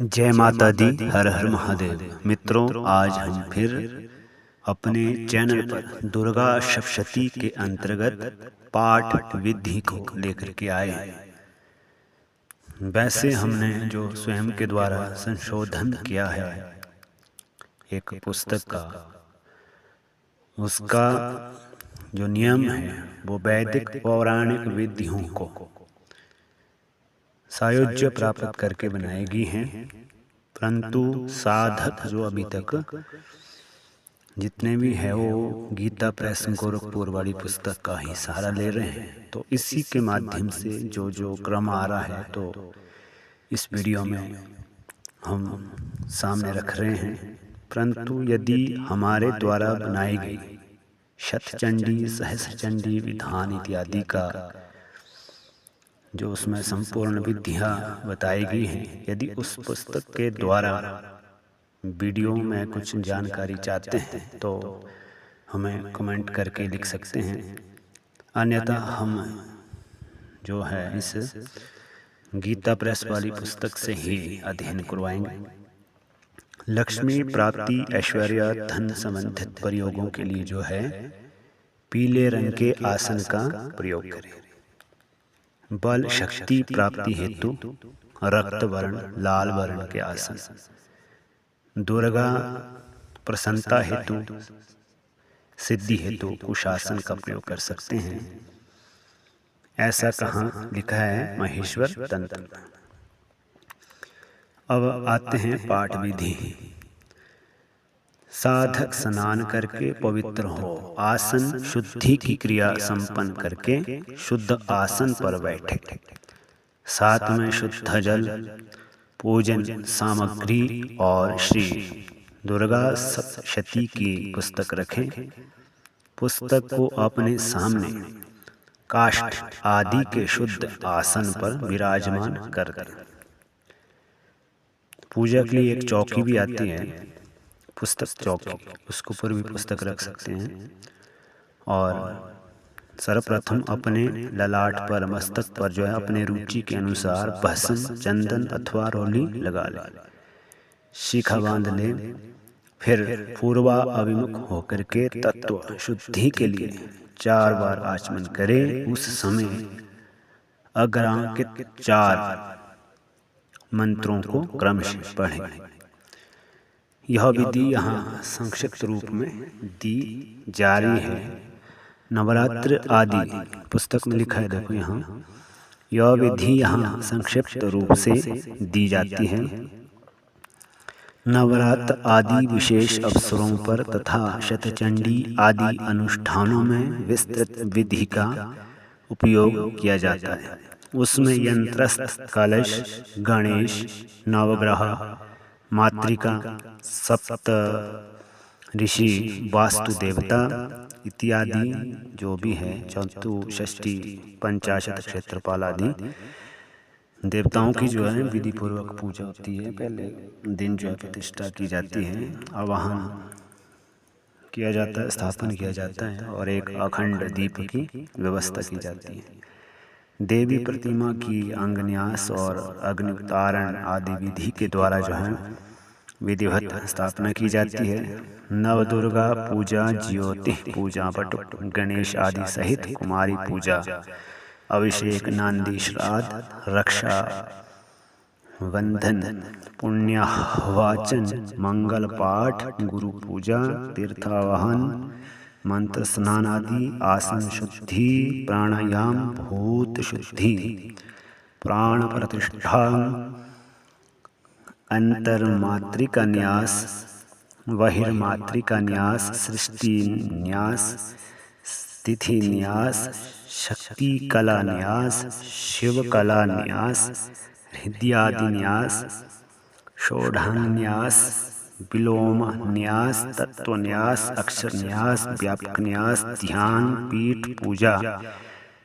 जय माता दी। हर हर महादेव। मित्रों, आज हम फिर अपने चैनल पर दुर्गा सप्तशती के अंतर्गत पाठ विधि को लेकर के आए हैं। वैसे हमने जो स्वयं के द्वारा संशोधन किया है एक पुस्तक का, उसका जो नियम है वो वैदिक पौराणिक विधियों को सायुज्य प्राप्त करके बनाई गई हैं। परंतु साधक जो अभी तक जितने भी है वो गीता प्रेस गोरखपुर वाली पुस्तक का ही सहारा ले रहे हैं। तो इसी के माध्यम से जो जो क्रम आ रहा है तो इस वीडियो में हम सामने रख रहे हैं। परंतु यदि हमारे द्वारा बनाई गई शतचंडी, सहस्रचंडी, विधान इत्यादि का जो उसमें संपूर्ण विधियाँ बताई गई हैं, यदि उस पुस्तक के द्वारा वीडियो में कुछ जानकारी चाहते हैं तो हमें कमेंट करके लिख सकते हैं। अन्यथा हम जो है इस गीता प्रेस वाली पुस्तक से ही अध्ययन करवाएंगे। लक्ष्मी प्राप्ति, ऐश्वर्य, धन संबंधित प्रयोगों के लिए जो है पीले रंग के आसन का प्रयोग करें। बल शक्ति प्राप्ति हेतु रक्त वर्ण, लाल वर्ण के आसन। दुर्गा प्रसन्नता हेतु, सिद्धि हेतु कुशासन का प्रयोग कर सकते हैं। ऐसा कहाँ लिखा है महेश्वर तंत्र में। अब आते हैं पाठ विधि। साधक स्नान करके पवित्र हो, आसन शुद्धि की क्रिया संपन्न करके शुद्ध आसन पर बैठे। साथ में शुद्ध जल, पूजन सामग्री और श्री दुर्गा सप्तशती की पुस्तक रखें। पुस्तक को अपने सामने काष्ठ आदि के शुद्ध आसन पर विराजमान कर दें। पूजा के लिए एक चौकी भी आती है, पुस्तक चौकी, उसके ऊपर भी पुस्तक रख सकते हैं। और सर्वप्रथम अपने ललाट पर, मस्तक पर जो है अपने रुचि के अनुसार भस्म, चंदन अथवा रोली लगा लें। शिखा बांध लें। फिर पूर्वा अभिमुख होकर के तत्व शुद्धि के लिए 4 बार आचमन करें। उस समय अग्रांकित 4 मंत्रों को क्रमशः पढ़ें। यह विधि यहाँ संक्षिप्त रूप में दी जा रही है। नवरात्र आदि पुस्तक में लिखा है, देखो यहाँ यह विधि यहाँ संक्षिप्त रूप से दी जाती है। नवरात्र आदि विशेष अवसरों पर तथा शतचंडी आदि अनुष्ठानों में विस्तृत विधि का उपयोग किया जाता है। उसमें यंत्रस्थ, कलश, गणेश, नवग्रह, मातृका, सप्त ऋषि, वास्तु देवता इत्यादि जो भी है, चतुष्षष्टि, पंचाशत, क्षेत्रपाल आदि देवताओं की जो है विधि पूर्वक पूजा होती है। पहले दिन जो है प्रतिष्ठा की जाती है, आवाहन किया जाता है, स्थापन किया जाता है और एक अखंड दीप की व्यवस्था की जाती है। देवी प्रतिमा की अंगन्यास और अग्निउतारण आदि विधि के द्वारा जो है विधिवत स्थापना की जाती है। नवदुर्गा पूजा, ज्योति पूजा, बटुक, गणेश आदि सहित कुमारी पूजा, अभिषेक, नांदी, श्राद्ध, रक्षा बंधन, पुण्याहवाचन, मंगल पाठ, गुरु पूजा, तीर्थावहन, मंत्र स्नान आदि, आसन शुद्धि, प्राणायाम, भूत शुद्धि, प्राण प्रतिष्ठा, अंतर्मात्रिका न्यास, बहिर्मात्रिका न्यास, सृष्टि न्यास, तिथि न्यास, शक्ति कला न्यास, शिव कला न्यास, हृदयादि न्यास, षोडंग विलोम न्यास, तत्व न्यास, अक्षर न्यास, व्यापक न्यास, ध्यान, पीठ पूजा,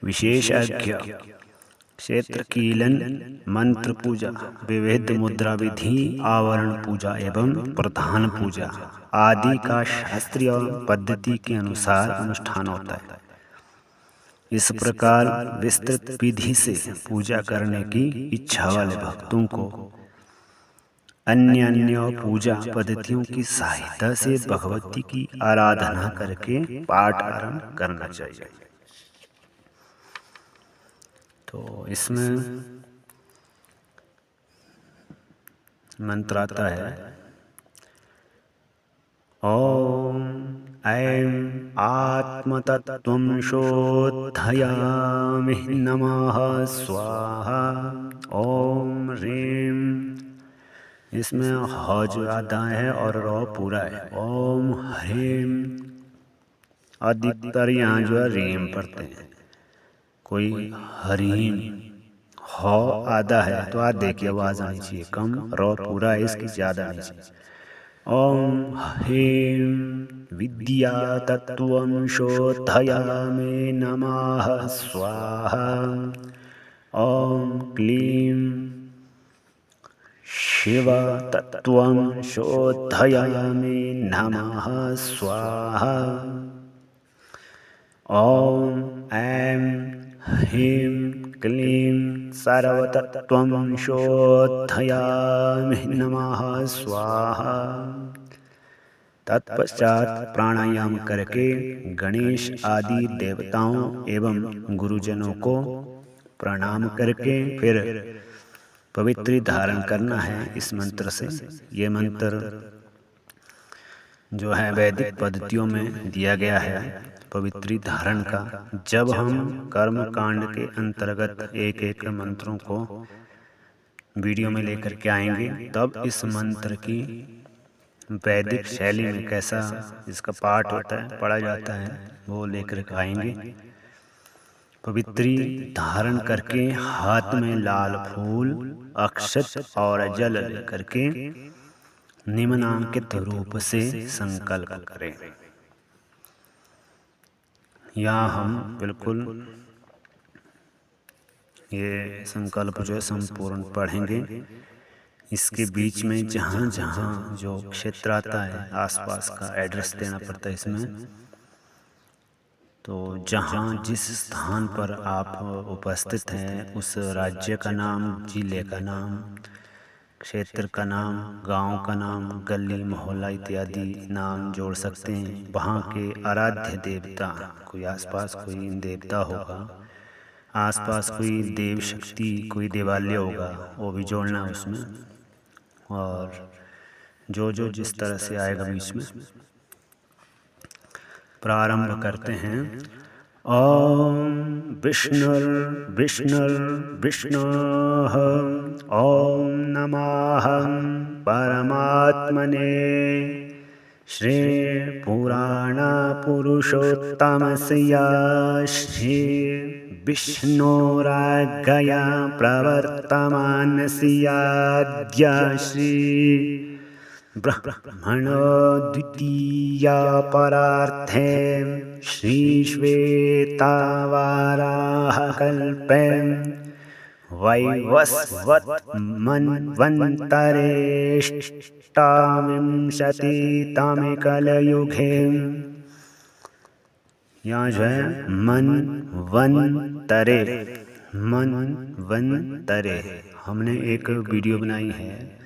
विशेषज्ञ, क्षेत्र कीलन, मंत्र पूजा, विविध मुद्रा विधि, आवरण पूजा एवं प्रधान पूजा आदि का शास्त्रीय पद्धति के अनुसार अनुष्ठान होता है। इस प्रकार विस्तृत विधि से पूजा करने की इच्छा वाले भक्तों को अन्य अन्य पूजा पद्धतियों की सहायता से भगवती की आराधना करके पाठ आरंभ करना चाहिए। तो इसमें मंत्र आता है, ओम ऐं आत्मतत्त्वं शोधयामि नमः स्वाहा। ओम ह्रीं, इसमें ह जो आधा है और र पूरा है। ओम ह्रीं, अधिकतर यहाँ जो है रीम पढ़ते हैं, कोई हरीम। ह आधा है तो आप देखिए आवाज आनी चाहिए कम, र पूरा है इसकी ज्यादा आनी चाहिए। ओम ह्रीं विद्या तत्त्वं शोधयामि नमः स्वाहा। ओम क्लीं शिव तत्त्वं शोधयामि नमः स्वाहा। ओम ऐं ह्रीं क्लीं सर्वतत्त्वं शोधयामि नमः स्वाहा। तत्पश्चात प्राणायाम करके गणेश आदि देवताओं एवं गुरुजनों को प्रणाम करके फिर पवित्री धारण करना है इस मंत्र से। ये मंत्र जो है वैदिक पद्धतियों में दिया गया है पवित्री धारण का। जब हम कर्म कांड के अंतर्गत एक एक मंत्रों को वीडियो में लेकर के आएंगे, तब इस मंत्र की वैदिक शैली में कैसा इसका पाठ होता है, पढ़ा जाता है, वो लेकर के आएंगे। पवित्री धारण करके हाथ में लाल फूल, अक्षत और जल लेकर के निम्नांकित रूप से संकल्प करें। यहाँ हम बिल्कुल ये संकल्प जो है संपूर्ण पढ़ेंगे। इसके बीच में जहाँ जहाँ जो क्षेत्र आता है आसपास का एड्रेस देना पड़ता है इसमें। तो जहाँ जिस स्थान पर आप उपस्थित हैं उस राज्य का नाम, जिले का नाम, क्षेत्र का नाम, गांव का नाम, गली मोहल्ला इत्यादि नाम जोड़ सकते हैं। वहाँ के आराध्य देवता, कोई आसपास कोई देवता होगा, आसपास कोई देव शक्ति, कोई देवालय होगा, वो भी जोड़ना है उसमें। और जो जो जिस तरह से आएगा बीच में प्रारंभ करते हैं। ओम विष्णुर विष्णुर विष्णुः ओम नमः परमात्मने श्री पुराण पुरुषोत्तमस्य श्री विष्णुराज्ञया प्रवर्तमानस्याद्य श्री ब्रह्मणो द्वितीया परार्थे श्री श्वेतावराहकल्पे वैवस्वत् मन्वन्तरेष्टाविंशतितमे कलयुगे। यहाँ जो है मनवन्तरे, मनवन्तरे हमने एक वीडियो बनाई है,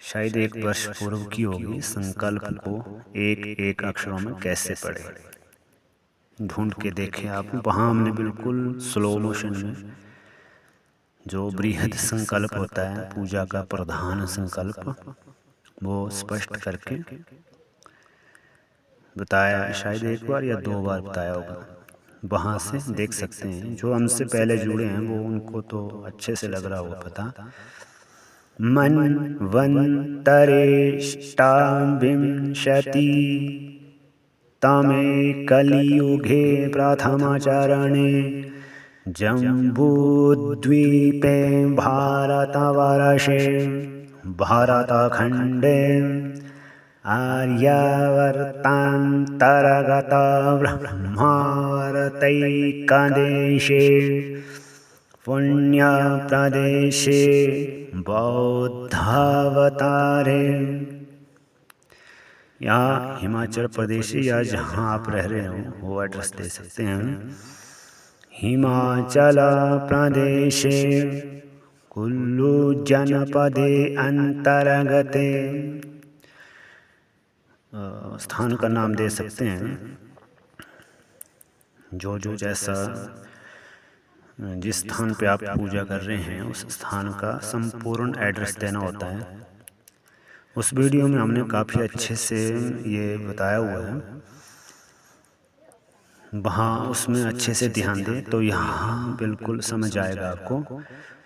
शायद 1 वर्ष पूर्व की होगी। संकल्प को एक एक अक्षरों में कैसे पढ़े, ढूंढ के देखें आप। वहाँ हमने बिल्कुल स्लो मोशन में जो बृहद संकल्प होता है, पूजा का प्रधान संकल्प, वो स्पष्ट करके बताया। शायद 1 बार या 2 बार बताया होगा। वहाँ से देख सकते हैं। जो हमसे पहले जुड़े हैं वो, उनको तो अच्छे से लग रहा होगा पता। मन्वन्तरेष्टाविंशतितमे कलियुगे प्रथमाचरणे जम्बूद्वीपे भारतवर्षे भारतखण्डे आर्यावर्तान्तर्गत ब्रह्मावर्तैकदेशे पुण्यप्रदेशे बौद्धावतारे। यहाँ हिमाचल प्रदेश या जहाँ आप रह रहे हो वो एड्रेस दे सकते हैं। हिमाचल प्रदेशे कुल्लू जनपदे अंतर्गते, स्थान का नाम दे सकते हैं। जो जो जैसा जिस स्थान पे आप पूजा कर रहे हैं उस स्थान का संपूर्ण एड्रेस देना होता है। उस वीडियो में हमने काफ़ी अच्छे से ये बताया हुआ है, वहाँ उसमें अच्छे से ध्यान दें तो यहाँ बिल्कुल समझ आएगा आपको।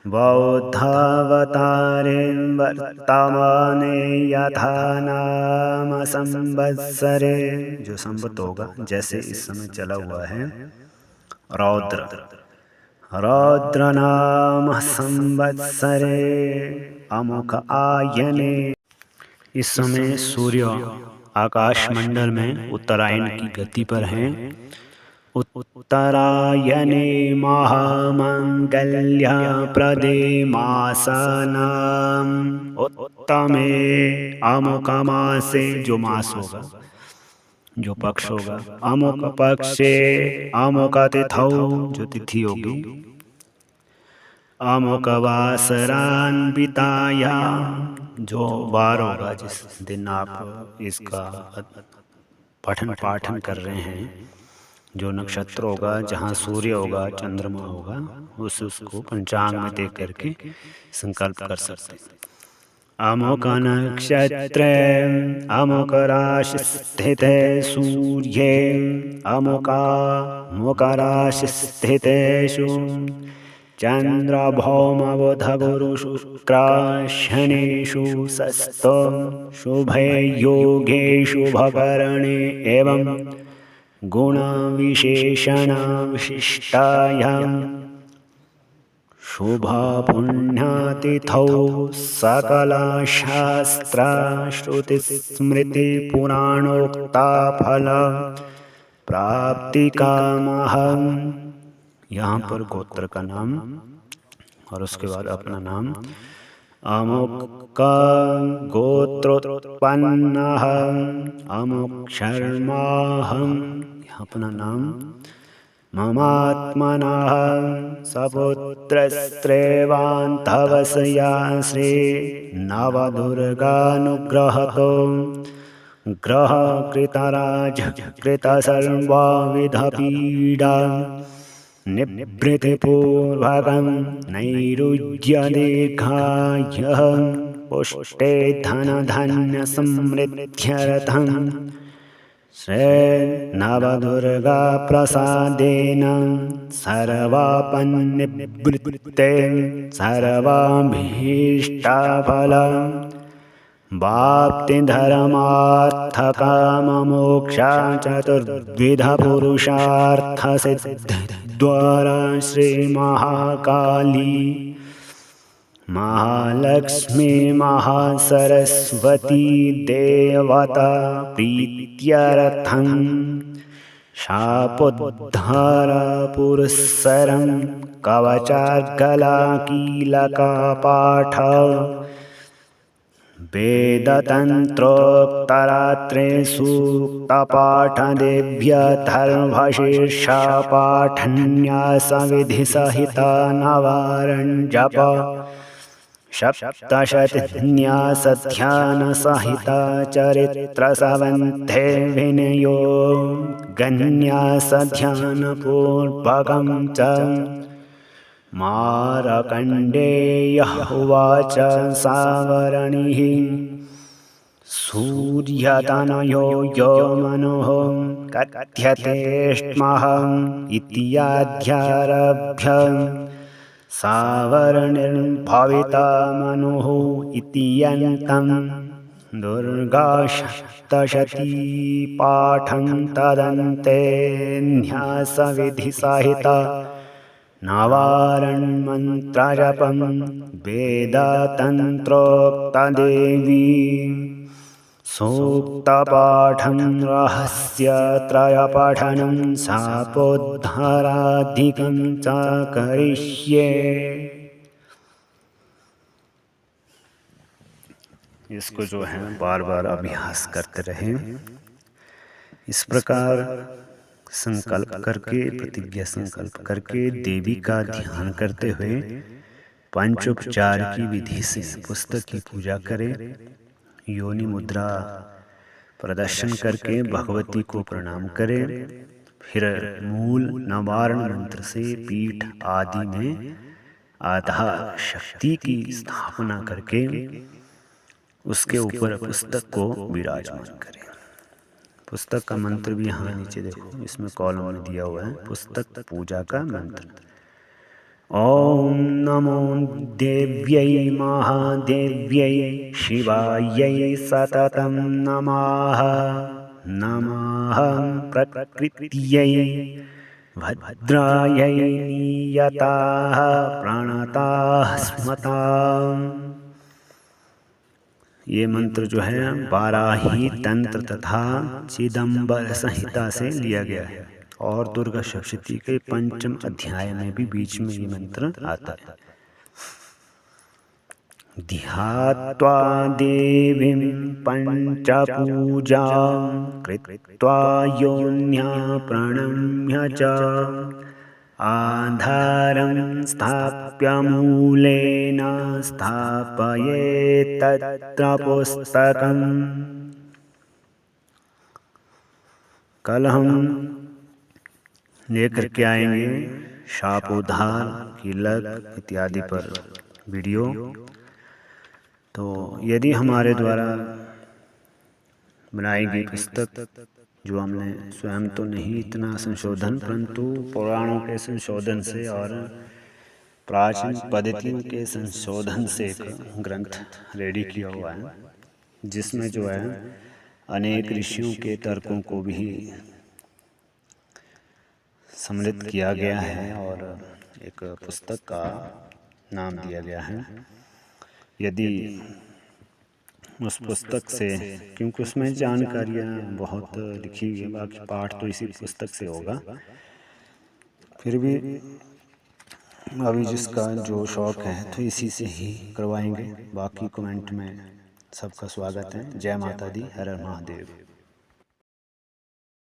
बौद्धावतारे वर्तमाने यथा नाम संवत्सरे, जो संवत होगा जैसे इस समय चला हुआ है रौद्र, रौद्र नाम संवत्सरे अमुक आयने। इस समय सूर्य आकाश मंडल में उत्तरायण की गति पर हैं। उत्तरायणे महामंगल्य प्रदे मासानाम, उत्तमे अमुक मासे, जो मास होगा जो पक्ष होगा, अमुक पक्षे अमुक तिथौ, जो तिथि होगी, अमुक वासरान्विताया, जो वार होगा जिस दिन आप इसका पठन पाठन कर रहे हैं, जो नक्षत्र होगा, जहाँ सूर्य होगा, चंद्रमा होगा, उसको पंचांग में देख करके संकल्प कर सकते हैं। अमुक नक्षत्र अमुक राशि स्थित सूर्ये अमुक राशि स्थितेषु चंद्र भौम बुध गुरु शुक्र शनिषु सस्तो शुभे योगे शुभकरणे एवं गुण विशेषण विशिष्टायां शुभ पुण्यतिथौ सकल शास्त्र श्रुति स्मृति पुराणोक्ता फल प्राप्ति कामहं। यहाँ पर गोत्र का नाम और उसके बाद अपना नाम। अमुक गोत्रोत्पन्नः अमुक शर्माहं, अपना नाम। ममात्मनः सपुत्रस्त्रेवान्तवस्या श्री नवदुर्गानुग्रहतो ग्रह कृतराज कृत सर्वविधपीडा निवृत्तिपूर्वकं नैरुज्यदीर्घायः पुष्टे धनधान्यसमृद्ध्यर्थं श्रीनवदुर्गा प्रसादेन सर्वापन्निवृत्ते सर्वाभीष्टफलं वाप्तिधर्मार्थकाममोक्षा चतुर्विध पुरुषार्थसिद्धिद्वारा श्रीमहाकाली महालक्ष्मी महासरस्वती देवता प्रीत्यर्थं शापोद्धार पुरस्सरं कवचार्गलाकीलकापाठ वेदतन्त्रोक्तरात्रे सूक्तपाठदेभ्यथर्वशीर्षापाठन्यासविधिसहिता नवारणजप सप्तशतन्यासध्यानसहिता चरित्रसवन्ते विनयो गन्यासध्यानपूर्वकं च। मार्कण्डेयः उवाच सावरणिः सूर्यतनयो यो मनुः कथ्यतेष्मः इत्याद्यारभ्य सावरणिर्भविता मनुः इत्यन्तं दुर्गासप्तशती पाठं तदन्ते न्यासविधिसहिता नवारणमन्त्रजपं वेदतन्त्रोक्तदेवी सूक्तपाठं रहस्यत्रयपठनं शापोद्धाराधिकं च करिष्ये। इसको जो है बार बार अभ्यास करते रहें। इस प्रकार संकल्प करके, प्रतिज्ञा संकल्प करके, देवी का ध्यान करते हुए पंचोपचार की विधि से पुस्तक की पूजा करें। योनि मुद्रा प्रदर्शन करके भगवती को प्रणाम करें। फिर मूल नवारण मंत्र से पीठ आदि में आधार शक्ति की स्थापना करके उसके ऊपर पुस्तक को विराजमान करें। पुस्तक का मंत्र भी यहाँ नीचे देखो, इसमें कॉलम में दिया हुआ है, पुस्तक पूजा का मंत्र। ओम नमो देव्यै महादेव्यै शिवायै सततं नमः। नमः प्रकृत्यै भद्रायै नियताः प्रणताः स्मताम्। ये मंत्र जो है बाराही तंत्र तथा चिदंबर संहिता से लिया गया है और दुर्गा सप्तशती के 5वें अध्याय में भी बीच में ये मंत्र आता है। ध्यात्वा देवीं पंचपूजां कृत्वा योन्या प्रणम्य च आधारं स्थाप्य मूलेन स्थापयेत् तत्र पुस्तकम्। कल हम लेकर के आएंगे शापोद्धार, कीलक इत्यादि पर वीडियो। तो यदि हमारे द्वारा बनाई गई पुस्तक, जो हमने स्वयं तो नहीं इतना संशोधन, परंतु पुराणों के संशोधन से और प्राचीन पद्धतियों के संशोधन से एक ग्रंथ रेडी किया हुआ है, जिसमें जो है अनेक ऋषियों के तर्कों को भी सम्मिलित किया गया है और एक पुस्तक का नाम दिया गया है। यदि उस पुस्तक से, क्योंकि उसमें जानकारियाँ बहुत लिखी हुई है, बाकी पाठ तो इसी पुस्तक से होगा, फिर भी अभी जिसका जो शौक़ है तो इसी से ही करवाएंगे। बाकी कमेंट में सबका स्वागत है। जय माता दी, हर हर महादेव।